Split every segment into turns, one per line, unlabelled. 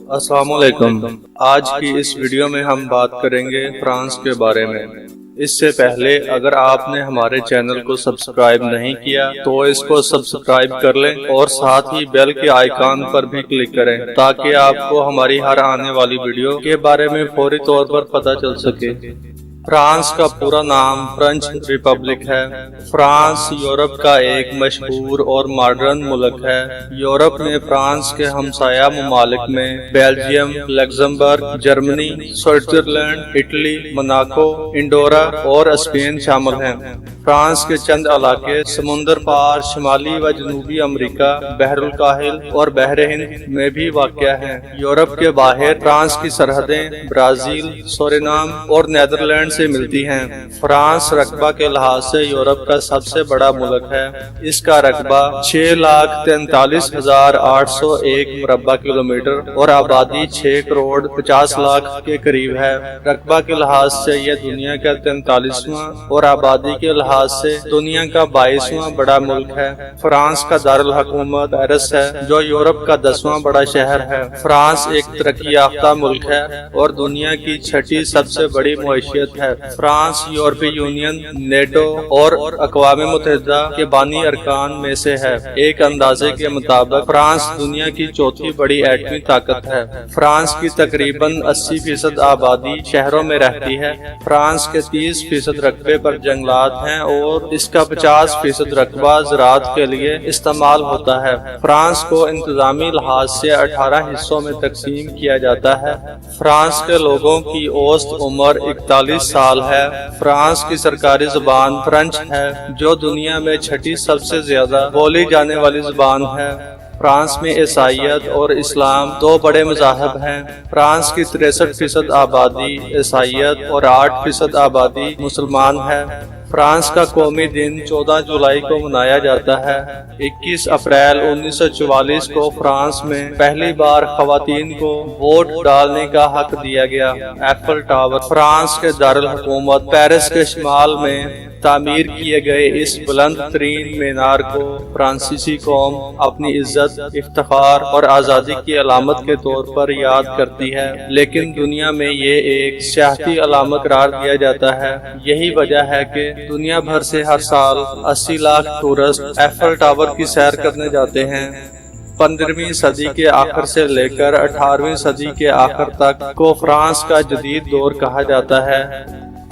السلام علیکم۔ آج کی اس ویڈیو میں ہم بات کریں گے فرانس کے بارے میں۔ اس سے پہلے اگر آپ نے ہمارے چینل کو سبسکرائب نہیں کیا تو اس کو سبسکرائب کر لیں اور ساتھ ہی بیل کے آئیکن پر بھی کلک کریں تاکہ آپ کو ہماری ہر آنے والی ویڈیو کے بارے میں فوری طور پر پتہ چل سکے۔ فرانس کا پورا نام فرینچ ریپبلک ہے۔ فرانس یورپ کا ایک مشہور اور ماڈرن ملک ہے۔ یورپ میں فرانس کے ہمسایہ ممالک میں بیلجیم، لگزمبرگ، جرمنی، سوئٹزرلینڈ، اٹلی، موناکو، انڈورا اور اسپین شامل ہیں۔ فرانس کے چند علاقے سمندر پار شمالی و جنوبی امریکہ، بحر الکاہل اور بحر ہند میں بھی واقع ہیں۔ یورپ کے باہر فرانس کی سرحدیں برازیل، سورینام اور نیدرلینڈ سے ملتی ہیں۔ فرانس رقبہ کے لحاظ سے یورپ کا سب سے بڑا ملک ہے۔ اس کا رقبہ 6,43,801 مربع کلومیٹر اور آبادی 6,50,00,000 کے قریب ہے۔ رقبہ کے لحاظ سے یہ دنیا کا 43واں اور آبادی کے لحاظ سے دنیا کا 22واں بڑا ملک ہے۔ فرانس کا دارالحکومت پیرس ہے جو یورپ کا 10واں بڑا شہر ہے۔ فرانس ایک ترقی یافتہ ملک ہے اور دنیا کی 6ٹھی سب سے بڑی معیشت ہے۔ فرانس یورپی یونین، نیٹو اور اقوام متحدہ کے بانی ارکان میں سے ہے۔ ایک اندازے کے مطابق فرانس دنیا کی 4تھی بڑی ایٹمی طاقت ہے۔ فرانس کی تقریباً 80% آبادی شہروں میں رہتی ہے۔ فرانس کے 30% رقبے پر جنگلات ہیں اور اس کا 50% رقبہ زراعت کے لیے استعمال ہوتا ہے۔ فرانس کو انتظامی لحاظ سے 18 حصوں میں تقسیم کیا جاتا ہے۔ فرانس کے لوگوں کی اوسط عمر 41 سال ہے۔ فرانس کی سرکاری زبان فرینچ ہے جو دنیا میں 6ٹھی سب سے زیادہ بولی جانے والی زبان ہے۔ فرانس میں عیسائیت اور اسلام 2 بڑے مذاہب ہیں۔ فرانس کی 63% آبادی عیسائیت اور 8% آبادی مسلمان ہے۔ فرانس کا قومی دن 14 جولائی کو منایا جاتا ہے۔ 21 اپریل 1944 کو فرانس میں پہلی بار خواتین کو ووٹ ڈالنے کا حق دیا گیا۔ ایفل ٹاور فرانس کے دارالحکومت پیرس کے شمال میں تعمیر کیے گئے اس بلند ترین مینار کو فرانسیسی قوم اپنی عزت، افتخار اور آزادی کی علامت کے طور پر یاد کرتی ہے، لیکن دنیا میں یہ ایک سیاحتی علامت قرار دیا جاتا ہے۔ یہی وجہ ہے کہ دنیا بھر سے ہر سال 80 لاکھ ٹورسٹ ایفل ٹاور کی سیر کرنے جاتے ہیں۔ 15ویں صدی کے آخر سے لے کر 18ویں صدی کے آخر تک کو فرانس کا جدید دور کہا جاتا ہے۔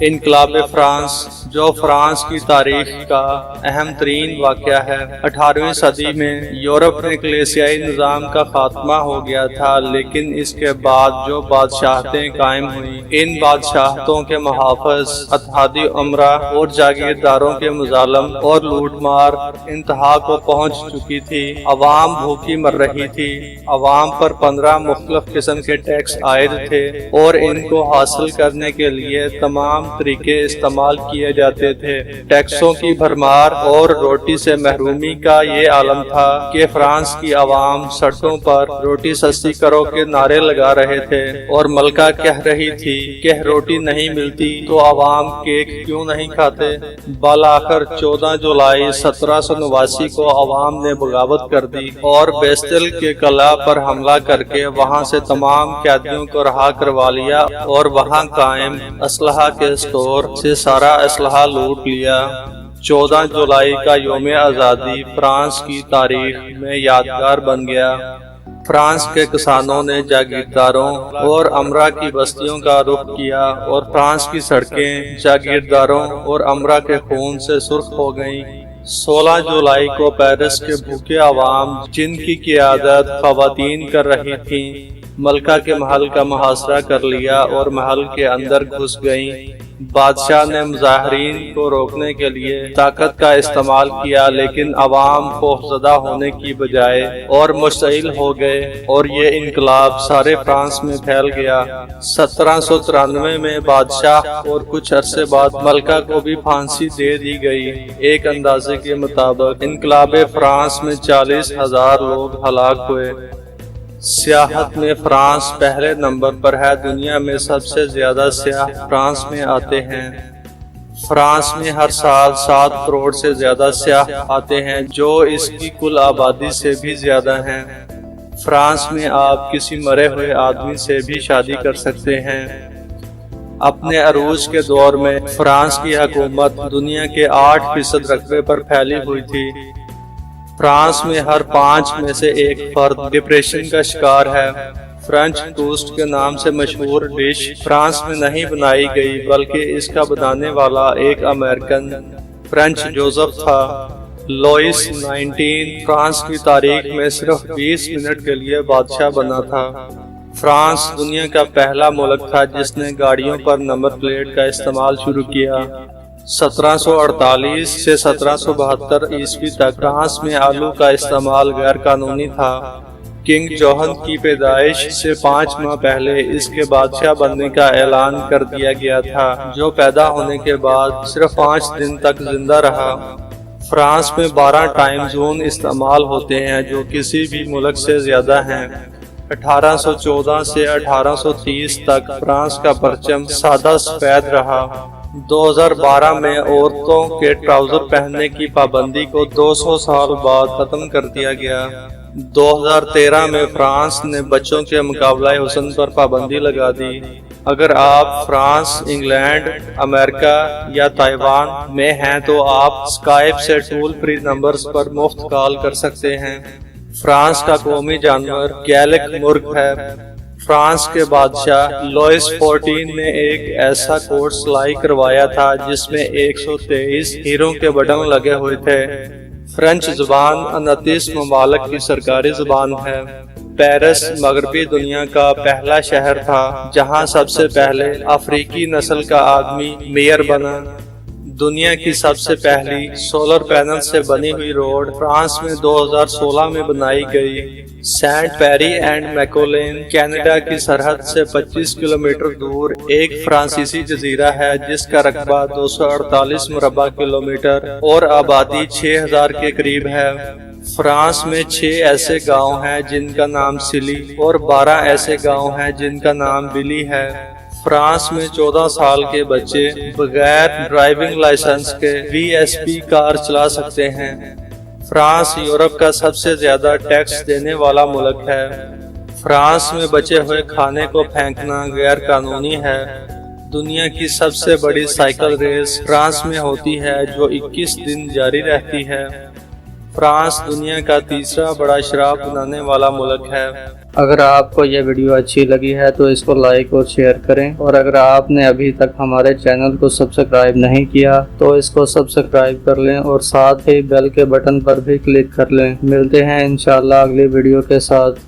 انقلاب فرانس جو فرانس کی تاریخ کا اہم ترین واقعہ ہے۔ 18ویں صدی میں یورپ میں کلیسیائی نظام کا خاتمہ ہو گیا تھا، لیکن اس کے بعد جو بادشاہتیں قائم ہوئیں، ان بادشاہتوں کے محافظ، اتحادی امرا اور جاگیرداروں کے مظالم اور لوٹ مار انتہا کو پہنچ چکی تھی۔ عوام بھوکی مر رہی تھی۔ عوام پر 15 مختلف قسم کے ٹیکس عائد تھے اور ان کو حاصل کرنے کے لیے تمام طریقے استعمال کیے جاتے تھے۔ ٹیکسوں کی بھرمار اور روٹی سے محرومی کا یہ عالم تھا کہ فرانس کی عوام سڑکوں پر روٹی سستی کرو کے نعرے لگا رہے تھے اور ملکہ کہہ رہی تھی کہ روٹی نہیں ملتی تو عوام کیک کیوں نہیں کھاتے۔ بالآخر 14 جولائی 1789 کو عوام نے بغاوت کر دی اور بیستل کے قلعہ پر حملہ کر کے وہاں سے تمام قیدیوں کو رہا کروا لیا اور وہاں قائم اسلحہ کے اسٹور سے سارا اسلحہ لوٹ لیا۔ 14 جولائی کا یوم آزادی فرانس کی تاریخ میں یادگار بن گیا۔ فرانس کے کسانوں نے جاگیرداروں اور امرا کی بستیوں کا رخ کیا اور فرانس کی سڑکیں جاگیرداروں اور امرا کے خون سے سرخ ہو گئیں۔ 16 جولائی کو پیرس کے بھوکے عوام جن کی قیادت خواتین کر رہی تھیں، ملکہ کے محل کا محاصرہ کر لیا اور محل کے اندر گھس گئیں۔ بادشاہ نے مظاہرین کو روکنے کے لیے طاقت کا استعمال کیا، لیکن عوام خوفزدہ ہونے کی بجائے اور مشتعل ہو گئے اور یہ انقلاب سارے فرانس میں پھیل گیا۔ 1793 میں بادشاہ اور کچھ عرصے بعد ملکہ کو بھی پھانسی دے دی گئی۔ ایک اندازے کے مطابق انقلاب فرانس میں 40,000 لوگ ہلاک ہوئے۔ سیاحت میں فرانس پہلے نمبر پر ہے۔ دنیا میں سب سے زیادہ سیاح فرانس میں آتے ہیں۔ فرانس میں ہر سال 7 کروڑ سے زیادہ سیاح آتے ہیں جو اس کی کل آبادی سے بھی زیادہ ہیں۔ فرانس میں آپ کسی مرے ہوئے آدمی سے بھی شادی کر سکتے ہیں۔ اپنے عروج کے دور میں فرانس کی حکومت دنیا کے 8% رقبے پر پھیلی ہوئی تھی۔ فرانس میں ہر 5 میں سے ایک فرد ڈپریشن کا شکار ہے۔ فرینچ ٹوسٹ کے نام سے مشہور ڈش فرانس میں نہیں بنائی گئی، بلکہ اس کا بنانے والا ایک امریکن فرینچ جوزف تھا۔ لوئس 19 فرانس کی تاریخ میں صرف 20 منٹ کے لیے بادشاہ بنا تھا۔ فرانس دنیا کا پہلا ملک تھا جس نے گاڑیوں پر نمبر پلیٹ کا استعمال شروع کیا۔ 1748 سے 1772 عیسوی تک فرانس میں آلو کا استعمال غیر قانونی تھا۔ کنگ جوہن کی پیدائش سے 5 ماہ پہلے اس کے بادشاہ بننے کا اعلان کر دیا گیا تھا، جو پیدا ہونے کے بعد صرف 5 دن تک زندہ رہا۔ فرانس میں 12 ٹائم زون استعمال ہوتے ہیں، جو کسی بھی ملک سے زیادہ ہیں۔ 1814 سے 1830 تک فرانس کا پرچم سادہ سفید رہا۔ 2012 میں عورتوں کے ٹراؤزر پہننے کی پابندی کو 200 سال بعد ختم کر دیا گیا۔ 2013 میں فرانس نے بچوں کے مقابلہ حسن پر پابندی لگا دی۔ اگر آپ فرانس، انگلینڈ، امریکہ یا تائیوان میں ہیں تو آپ اسکائپ سے ٹول فری نمبرز پر مفت کال کر سکتے ہیں۔ فرانس کا قومی جانور گیلک مرغ ہے۔ فرانس کے بادشاہ لوئس 14 نے ایک ایسا کوٹ سلائی کروایا تھا جس میں 123 ہیروں کے بٹن لگے ہوئے تھے۔ فرینچ زبان 29 ممالک کی سرکاری زبان ہے۔ پیرس مغربی دنیا کا پہلا شہر تھا جہاں سب سے پہلے افریقی نسل کا آدمی میئر بنا۔ دنیا کی سب سے پہلی سولر پینل سے بنی ہوئی روڈ فرانس میں 2016 میں بنائی گئی۔ سینٹ پیری اینڈ میکولین کینیڈا کی سرحد سے 25 کلومیٹر دور ایک فرانسیسی جزیرہ ہے جس کا رقبہ 248 مربع کلومیٹر اور آبادی 6000 کے قریب ہے۔ فرانس میں 6 ایسے گاؤں ہیں جن کا نام سلی اور 12 ایسے گاؤں ہیں جن کا نام بلی ہے۔ فرانس میں 14 سال کے بچے بغیر ڈرائیونگ لائسنس کے VSP کار چلا سکتے ہیں۔ فرانس یورپ کا سب سے زیادہ ٹیکس دینے والا ملک ہے۔ فرانس میں بچے ہوئے کھانے کو پھینکنا غیر قانونی ہے۔ دنیا کی سب سے بڑی سائیکل ریس فرانس میں ہوتی ہے جو 21 دن جاری رہتی ہے۔ فرانس دنیا کا تیسرا بڑا شراب بنانے والا ملک ہے۔ اگر آپ کو یہ ویڈیو اچھی لگی ہے تو اس کو لائک اور شیئر کریں، اور اگر آپ نے ابھی تک ہمارے چینل کو سبسکرائب نہیں کیا تو اس کو سبسکرائب کر لیں اور ساتھ ہی بیل کے بٹن پر بھی کلک کر لیں۔ ملتے ہیں انشاءاللہ اگلی ویڈیو کے ساتھ۔